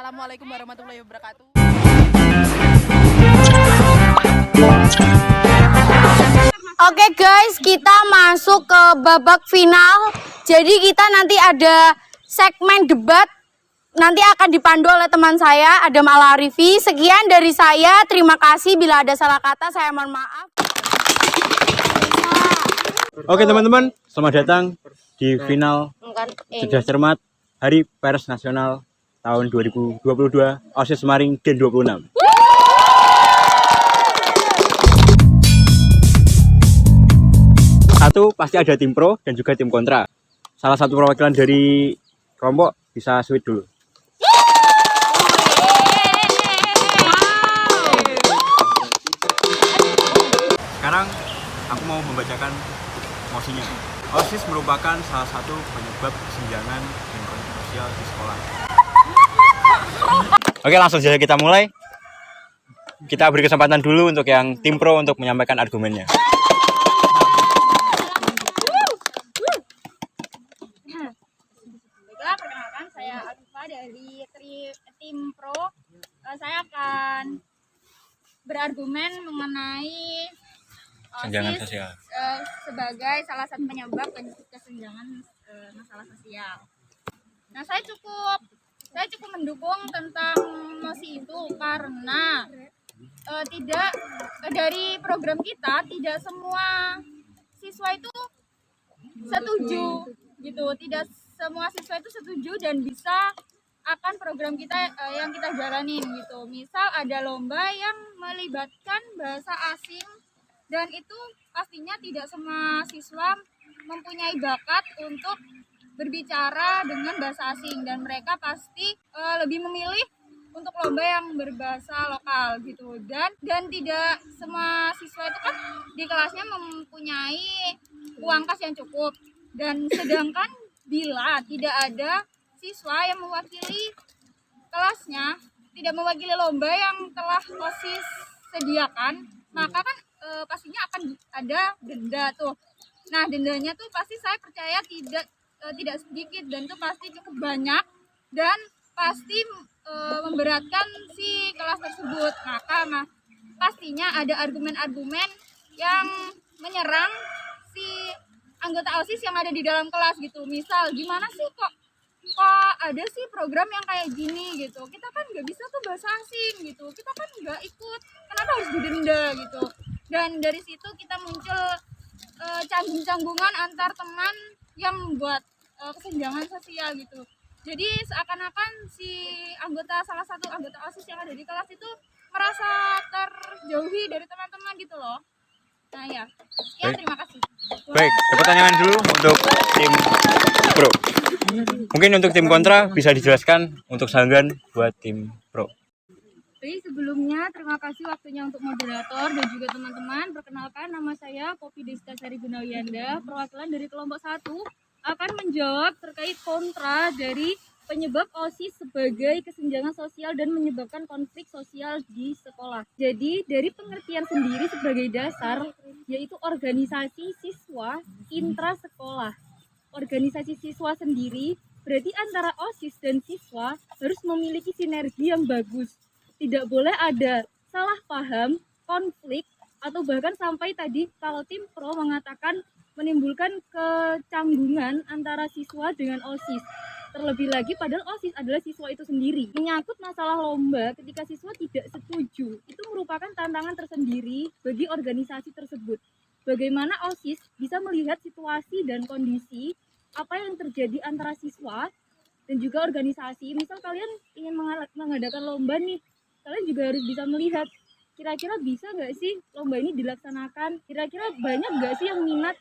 Wassalamualaikum warahmatullahi wabarakatuh. Oke guys, kita masuk ke babak final. Jadi kita nanti ada segmen debat. Nanti akan dipandu oleh teman saya, Adam Al-Arifi. Sekian dari saya. Terima kasih. Bila ada salah kata, saya mohon maaf. Oke teman-teman, selamat datang di final Cerdas Cermat Hari Pers Nasional tahun 2022 OSIS Semaring Gen 26. Satu pasti ada tim pro dan juga tim kontra. Salah satu perwakilan dari kelompok bisa sweet dulu. Sekarang aku mau membacakan mosinya. OSIS merupakan salah satu penyebab kesenjangan dan konflik sosial di sekolah. Oke, langsung saja kita mulai. Kita beri kesempatan dulu untuk yang tim pro untuk menyampaikan argumennya. Baiklah, perkenalkan saya Alifa dari tim pro. Saya akan berargumen mengenai Kesenjangan OSIS sosial. Sebagai salah satu penyebab kesenjangan masalah sosial. Nah, saya cukup mendukung tentang mosi itu karena tidak dari program kita tidak semua siswa itu setuju gitu, tidak semua siswa itu setuju dan bisa akan program kita yang kita jalanin gitu. Misal ada lomba yang melibatkan bahasa asing dan itu pastinya tidak semua siswa mempunyai bakat untuk berbicara dengan bahasa asing dan mereka pasti lebih memilih untuk lomba yang berbahasa lokal gitu. Dan tidak semua siswa itu kan di kelasnya mempunyai uang kas yang cukup, dan sedangkan bila tidak ada siswa yang mewakili kelasnya, tidak mewakili lomba yang telah OSIS sediakan, maka kan pastinya akan ada denda tuh. Nah, dendanya tuh pasti saya percaya tidak sedikit dan itu pasti cukup banyak dan pasti memberatkan si kelas tersebut. Maka pastinya ada argumen-argumen yang menyerang si anggota OSIS yang ada di dalam kelas gitu. Misal, gimana sih kok ada sih program yang kayak gini gitu, kita kan nggak bisa tuh bahasa asing gitu, kita kan nggak ikut, kenapa harus didenda gitu. Dan dari situ kita muncul canggung-canggungan antar teman yang membuat kesenjangan sosial gitu. Jadi seakan-akan si salah satu anggota OSIS yang ada di kelas itu merasa terjauhi dari teman-teman gitu loh. Nah ya, terima kasih. Baik, tepuk tangan dulu untuk tim pro. Mungkin untuk tim kontra bisa dijelaskan untuk sanggahan buat tim pro. Jadi sebelumnya terima kasih waktunya untuk moderator dan juga teman-teman. Perkenalkan, nama saya Poppy Desta Sari Gunawiyanda, perwakilan dari kelompok 1 akan menjawab terkait kontra dari penyebab OSIS sebagai kesenjangan sosial dan menyebabkan konflik sosial di sekolah. Jadi dari pengertian sendiri sebagai dasar yaitu organisasi siswa intrasekolah. Organisasi siswa sendiri berarti antara OSIS dan siswa harus memiliki sinergi yang bagus. Tidak boleh ada salah paham, konflik, atau bahkan sampai tadi kalau tim pro mengatakan menimbulkan kecanggungan antara siswa dengan OSIS. Terlebih lagi padahal OSIS adalah siswa itu sendiri. Menyangkut masalah lomba ketika siswa tidak setuju, itu merupakan tantangan tersendiri bagi organisasi tersebut. Bagaimana OSIS bisa melihat situasi dan kondisi apa yang terjadi antara siswa dan juga organisasi. Misal kalian ingin mengadakan lomba nih, kalian juga harus bisa melihat kira-kira bisa nggak sih lomba ini dilaksanakan, kira-kira banyak nggak sih yang minat.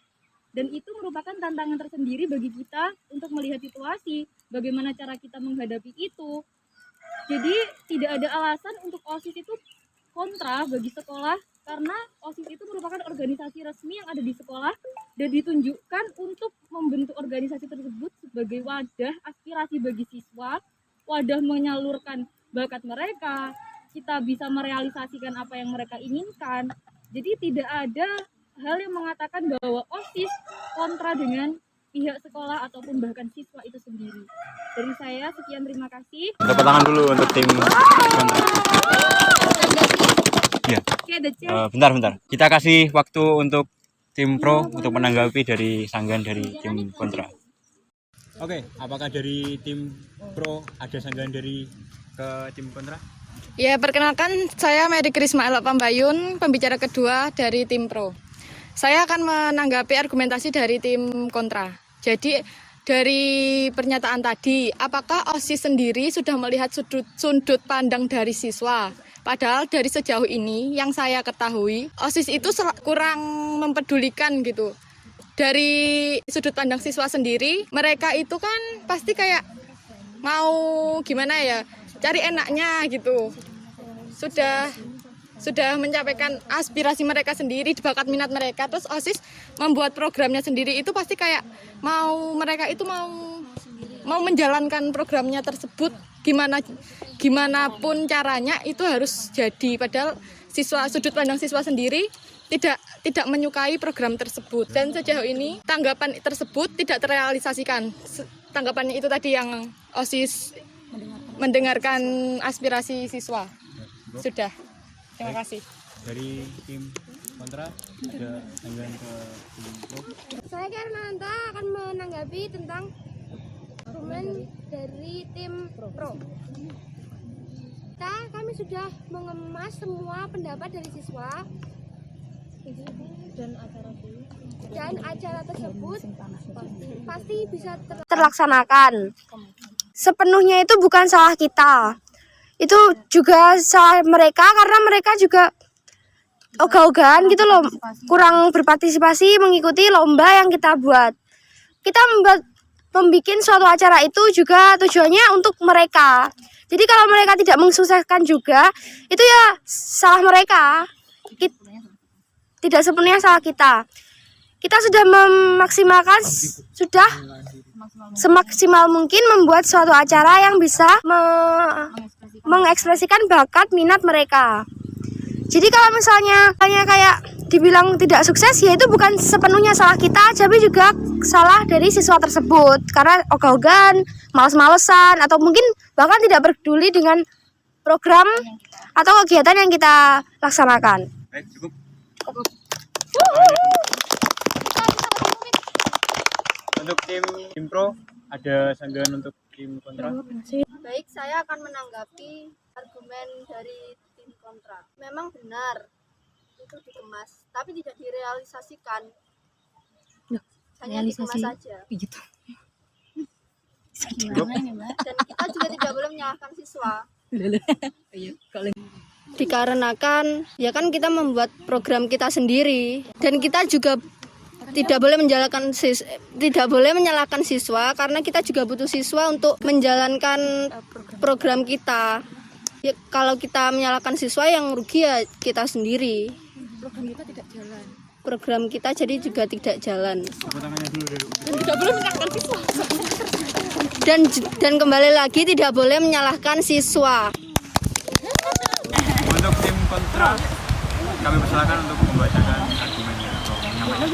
Dan itu merupakan tantangan tersendiri bagi kita untuk melihat situasi, bagaimana cara kita menghadapi itu. Jadi tidak ada alasan untuk OSIS itu kontra bagi sekolah, karena OSIS itu merupakan organisasi resmi yang ada di sekolah dan ditunjukkan untuk membentuk organisasi tersebut sebagai wadah aspirasi bagi siswa, wadah menyalurkan bakat mereka, kita bisa merealisasikan apa yang mereka inginkan. Jadi tidak ada hal yang mengatakan bahwa OSIS kontra dengan pihak sekolah ataupun bahkan siswa itu sendiri. Dari saya sekian, terima kasih. Tepuk tangan dulu untuk tim kontra. Ya. Bentar. Kita kasih waktu untuk tim pro untuk menanggapi dari sanggahan dari tim kontra. Oke, apakah dari tim pro ada sanggahan dari ke tim kontra? Ya, perkenalkan saya Mary Krisma Elok Pambayun, pembicara kedua dari tim pro. Saya akan menanggapi argumentasi dari tim kontra. Jadi dari pernyataan tadi, apakah OSIS sendiri sudah melihat sudut pandang dari siswa? Padahal dari sejauh ini yang saya ketahui, OSIS itu kurang mempedulikan gitu. Dari sudut pandang siswa sendiri, mereka itu kan pasti kayak mau gimana ya, cari enaknya gitu. Sudah menyampaikan aspirasi mereka sendiri, bakat minat mereka, terus OSIS membuat programnya sendiri itu pasti kayak mereka itu mau menjalankan programnya tersebut gimana pun caranya itu harus jadi, padahal sudut pandang siswa sendiri tidak menyukai program tersebut, dan sejauh ini tanggapan tersebut tidak terrealisasikan. Tanggapannya itu tadi yang OSIS mendengarkan aspirasi siswa. Sudah. Terima kasih. Dari tim kontra ada tanggapan ke tim pro? Saya Karnanta akan menanggapi tentang argumen dari tim pro. Kami sudah mengemas semua pendapat dari siswa dan acara tersebut pasti bisa Terlaksanakan. Sepenuhnya itu bukan salah kita. Itu juga salah mereka karena mereka juga ogah-ogahan gitu loh, kurang berpartisipasi mengikuti lomba yang kita buat. Kita membuat suatu acara itu juga tujuannya untuk mereka. Jadi kalau mereka tidak mensukseskan juga, itu ya salah mereka. Tidak sepenuhnya salah kita. Kita sudah memaksimalkan, sudah semaksimal mungkin membuat suatu acara yang bisa mengekspresikan bakat minat mereka. Jadi kalau misalnya kayak dibilang tidak sukses, ya itu bukan sepenuhnya salah kita, tapi juga salah dari siswa tersebut karena ogah-ogahan, males-malesan, atau mungkin bahkan tidak peduli dengan program atau kegiatan yang kita laksanakan. Baik, cukup. Untuk tim pro ada sanggahan untuk tim kontra? Baik, saya akan menanggapi argumen dari tim kontra. Memang benar itu dikemas, tapi tidak direalisasikan. Hanya dikemas saja. Dan kita juga tidak boleh menyalahkan siswa. Dikarenakan ya kan kita membuat program kita sendiri, dan kita juga tidak boleh menyalahkan siswa karena kita juga butuh siswa untuk menjalankan program kita. Ya, kalau kita menyalahkan siswa yang rugi ya kita sendiri. Program kita jadi juga tidak jalan. Tidak boleh menyalahkan siswa. Dan kembali lagi tidak boleh menyalahkan siswa. Untuk tim kontra, kami persilakan untuk membacakan argumennya atau menyampaikan.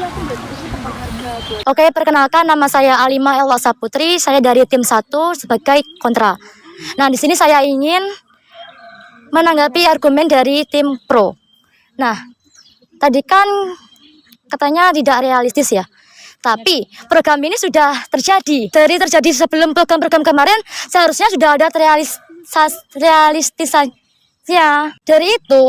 Oke, perkenalkan nama saya Alima Elwa Saputri, saya dari tim 1 sebagai kontra. Nah, di sini saya ingin menanggapi argumen dari tim pro. Nah, tadi kan katanya tidak realistis ya. Tapi program ini sudah terjadi. Dari terjadi sebelum program-program kemarin seharusnya sudah ada realistisnya. Dari itu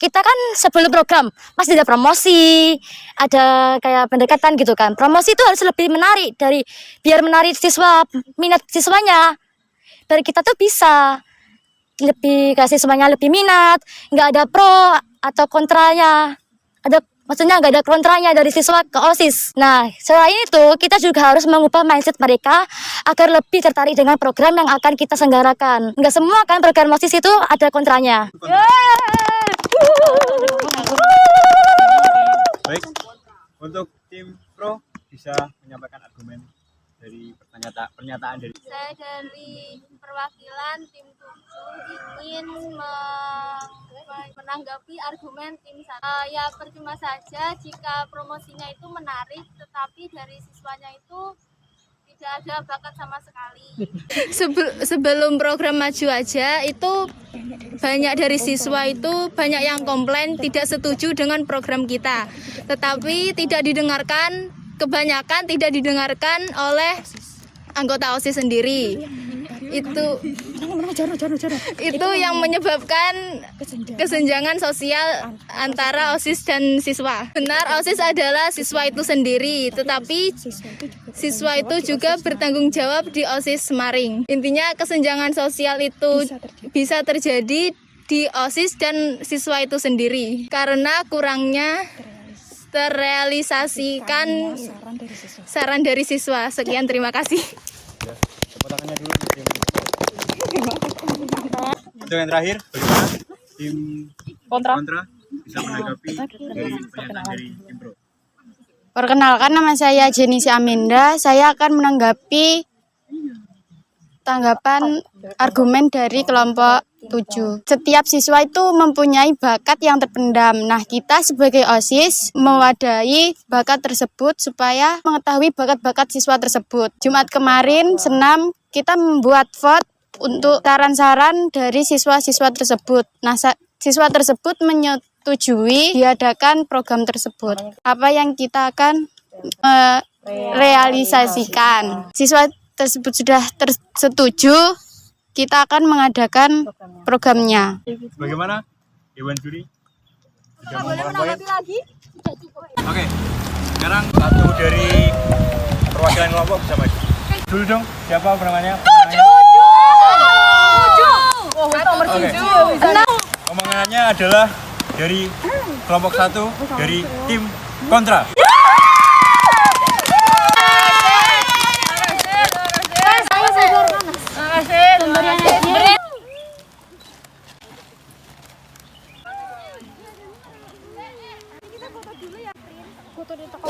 kita kan sebelum program pasti ada promosi, ada kayak pendekatan gitu kan. Promosi itu harus lebih menarik biar menarik siswa, minat siswanya. Dari kita tuh bisa lebih kasih siswanya lebih minat, nggak ada pro atau kontranya. Maksudnya nggak ada kontranya dari siswa ke OSIS. Nah, selain itu kita juga harus mengubah mindset mereka agar lebih tertarik dengan program yang akan kita selenggarakan. Nggak semua kan program OSIS itu ada kontranya. Baik, untuk tim pro bisa menyampaikan argumen dari pernyataan dari Saya dari perwakilan tim 7 ingin menanggapi argumen tim 1. Ya percuma saja jika promosinya itu menarik, tetapi dari siswanya itu tidak ada bakat sama sekali. Sebelum program maju aja itu banyak dari siswa itu banyak yang komplain tidak setuju dengan program kita, tetapi tidak didengarkan, kebanyakan tidak didengarkan oleh anggota OSIS sendiri. Itu yang menyebabkan kesenjangan sosial antara OSIS dan siswa. Benar, OSIS adalah siswa itu sendiri, tetapi siswa itu juga bertanggung jawab di OSIS Semaring. Intinya kesenjangan sosial itu bisa terjadi di OSIS dan siswa itu sendiri karena kurangnya terrealisasikan saran dari siswa. Sekian, terima kasih. Tepuk tangannya dulu untuk tim untuk yang terakhir, bagaimana tim kontra bisa menanggapi dari pernyataan dari tim pro? Perkenalkan, nama saya Jenisi Aminda. Saya akan menanggapi tanggapan argumen dari kelompok 7. Setiap siswa itu mempunyai bakat yang terpendam. Nah, kita sebagai OSIS mewadahi bakat tersebut supaya mengetahui bakat-bakat siswa tersebut. Jumat kemarin, senam, kita membuat vote untuk saran-saran dari siswa-siswa tersebut. Nah, siswa tersebut menyetujui diadakan program tersebut. Apa yang kita akan realisasikan. Siswa tersebut sudah tersetuju, kita akan mengadakan programnya. Bagaimana Dewan Juri? Sudah mengumpulkan poin? Oke, sekarang satu dari perwakilan kelompok bisa maju. Dulu dong, siapa namanya? Oke, pemenangnya adalah dari kelompok 1 dari tim kontra. Foto di toko